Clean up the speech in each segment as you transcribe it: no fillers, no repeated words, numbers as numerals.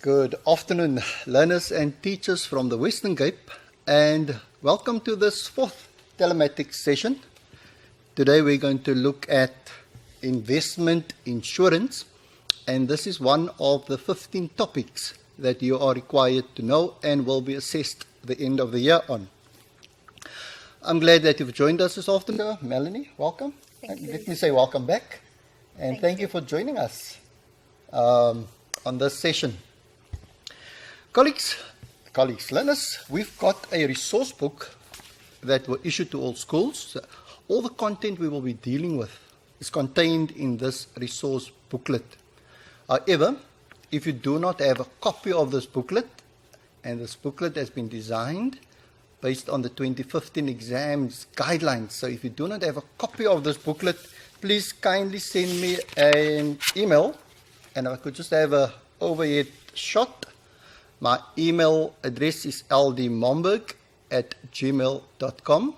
Good afternoon, learners and teachers from the Western Cape, and welcome to this fourth telematics session. Today we're going to look at investment insurance, and this is one of the 15 topics that you are required to know and will be assessed at the end of the year on. I'm glad that you've joined us this afternoon. Melanie, welcome. Thank you. Let me say welcome back, and thank you for joining us on this session. Colleagues, learners, we've got a resource book that were issued to all schools. All the content we will be dealing with is contained in this resource booklet. However, if you do not have a copy of this booklet, and this booklet has been designed based on the 2015 exams guidelines, so if you do not have a copy of this booklet, please kindly send me an email, and I could just have a overhead shot. My email address is ldmomberg@gmail.com,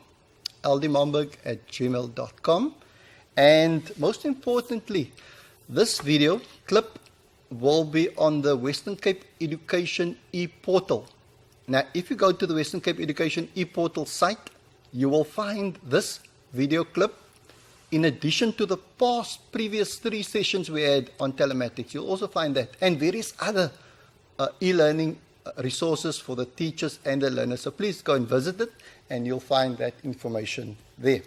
ldmomberg@gmail.com, and most importantly, this video clip will be on the Western Cape Education e-portal. Now, if you go to the Western Cape Education e-portal site, you will find this video clip in addition to the previous 3 sessions we had on telematics. You'll also find that, and various other e-learning resources for the teachers and the learners. So please go and visit it, and you'll find that information there.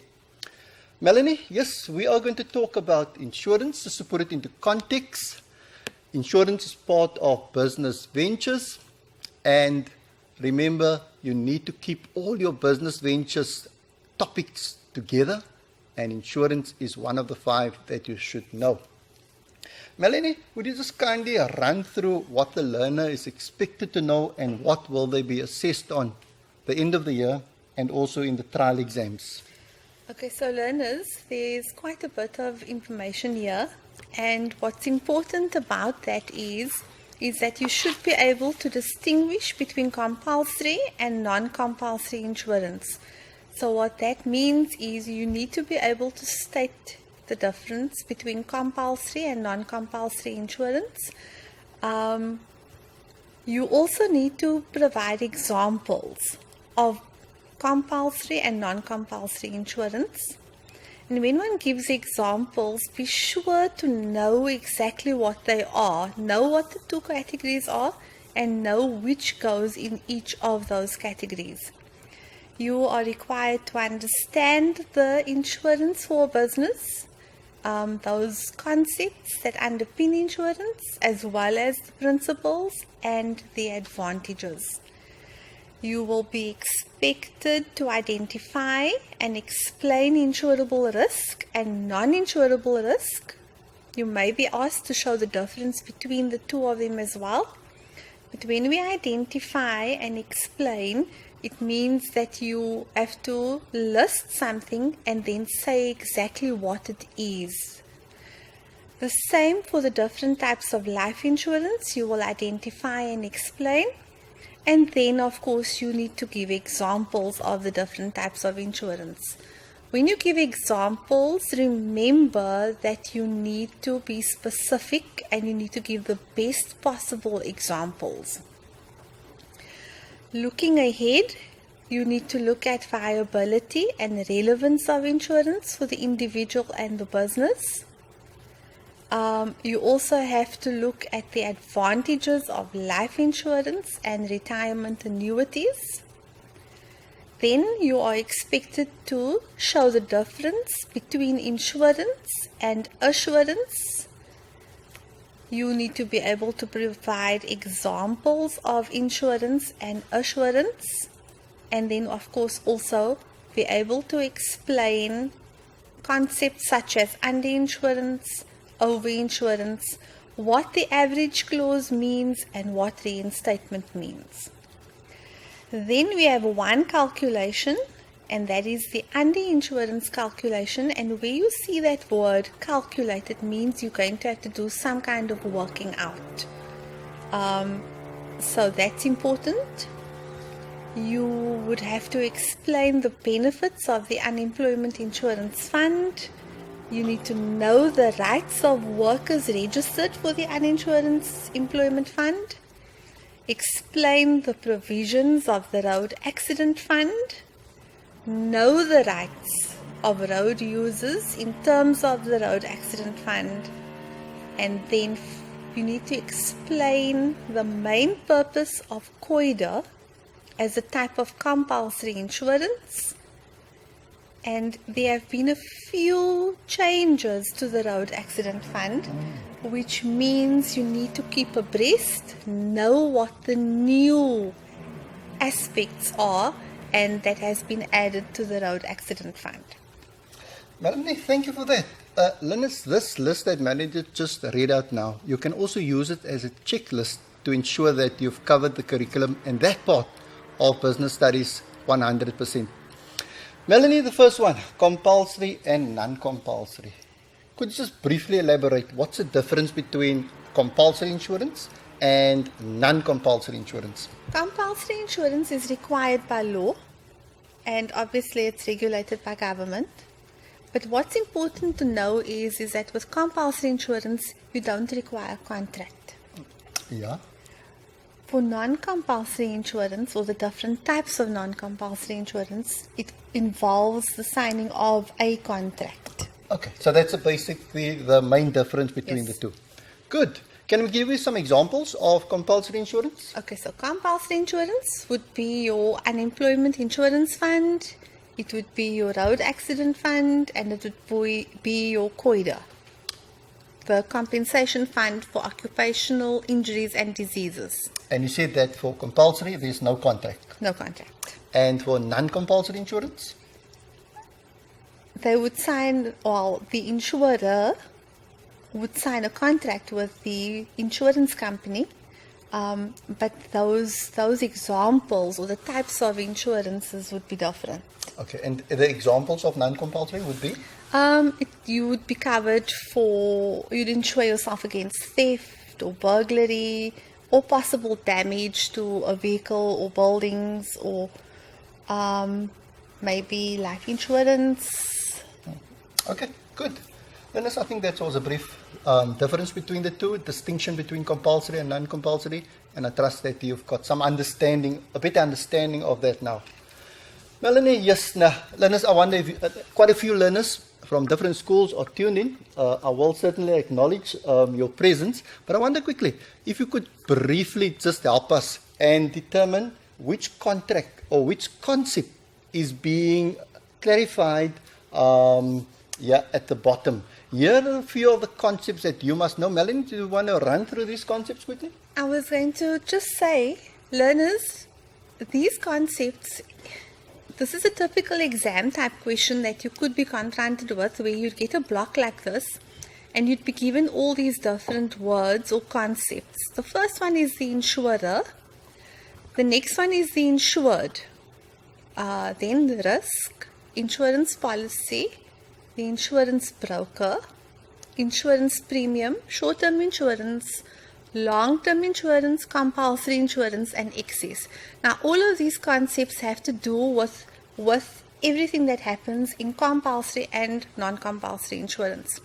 Melanie, yes, we are going to talk about insurance. Just to put it into context, insurance is part of business ventures, and remember, you need to keep all your business ventures topics together, and insurance is one of the 5 that you should know. Melanie, would you just kindly run through what the learner is expected to know and what will they be assessed on the end of the year and also in the trial exams? Okay, so learners, there's quite a bit of information here, and what's important about that is that you should be able to distinguish between compulsory and non-compulsory insurance. So what that means is you need to be able to state the difference between compulsory and non-compulsory insurance. You also need to provide examples of compulsory and non-compulsory insurance. And when one gives examples, be sure to know exactly what they are, know what the 2 categories are, and know which goes in each of those categories. You are required to understand the insurance for business, those concepts that underpin insurance, as well as the principles and the advantages. You will be expected to identify and explain insurable risk and non-insurable risk. You may be asked to show the difference between the 2 of them as well. But when we identify and explain, it means that you have to list something and then say exactly what it is. The same for the different types of life insurance. You will identify and explain. And then, of course, you need to give examples of the different types of insurance. When you give examples, remember that you need to be specific and you need to give the best possible examples. Looking ahead, you need to look at viability and relevance of insurance for the individual and the business. You also have to look at the advantages of life insurance and retirement annuities. Then you are expected to show the difference between insurance and assurance. You need to be able to provide examples of insurance and assurance, and then of course also be able to explain concepts such as underinsurance, overinsurance, what the average clause means and what reinstatement means. Then we have one calculation, and that is the underinsurance calculation, and where you see that word calculate, it means you're going to have to do some kind of working out. So that's important. You would have to explain the benefits of the unemployment insurance fund. You need to know the rights of workers registered for the uninsurance employment fund. explain the provisions of the road accident fund, know the rights of road users in terms of the road accident fund, and then you need to explain the main purpose of COIDA as a type of compulsory insurance. And there have been a few changes to the road accident fund, which means you need to keep abreast, know what the new aspects are, and that has been added to the road accident fund. Melanie, thank you for that. Linus, this list that Melanie just read out now, you can also use it as a checklist to ensure that you've covered the curriculum and that part of business studies 100%. Melanie, the first one, compulsory and non-compulsory. Could you just briefly elaborate what's the difference between compulsory insurance and non-compulsory insurance? Compulsory insurance is required by law, and obviously it's regulated by government. But what's important to know is that with compulsory insurance, you don't require a contract. Yeah. For non-compulsory insurance, or the different types of non-compulsory insurance, it involves the signing of a contract. Okay, so that's basically the main difference between the two. Good. Can we give you some examples of compulsory insurance? Okay, so compulsory insurance would be your unemployment insurance fund, it would be your road accident fund, and it would be your COIDA, the compensation fund for occupational injuries and diseases. And you said that for compulsory, there's no contract. No contract. And for non-compulsory insurance? They would sign, or the insurer would sign a contract with the insurance company, but those examples or the types of insurances would be different. Okay, and the examples of non-compulsory would be? You would be covered you'd insure yourself against theft or burglary or possible damage to a vehicle or buildings, or maybe life insurance. Okay, good. Dennis, I think that's also a brief difference between the two, distinction between compulsory and non-compulsory, and I trust that you've got some understanding, a better understanding of that now. Melanie, yes, now, learners, I wonder if quite a few learners from different schools are tuned in. I will certainly acknowledge your presence, but I wonder quickly if you could briefly just help us and determine which contract or which concept is being clarified at the bottom. Here are a few of the concepts that you must know. Melanie, do you want to run through these concepts quickly? I was going to just say, learners, these concepts, this is a typical exam type question that you could be confronted with, where you'd get a block like this and you'd be given all these different words or concepts. The first one is the insurer. The next one is the insured. Then the risk, insurance policy, the insurance broker, insurance premium, short-term insurance, long-term insurance, compulsory insurance, and excess. Now, all of these concepts have to do with everything that happens in compulsory and non-compulsory insurance.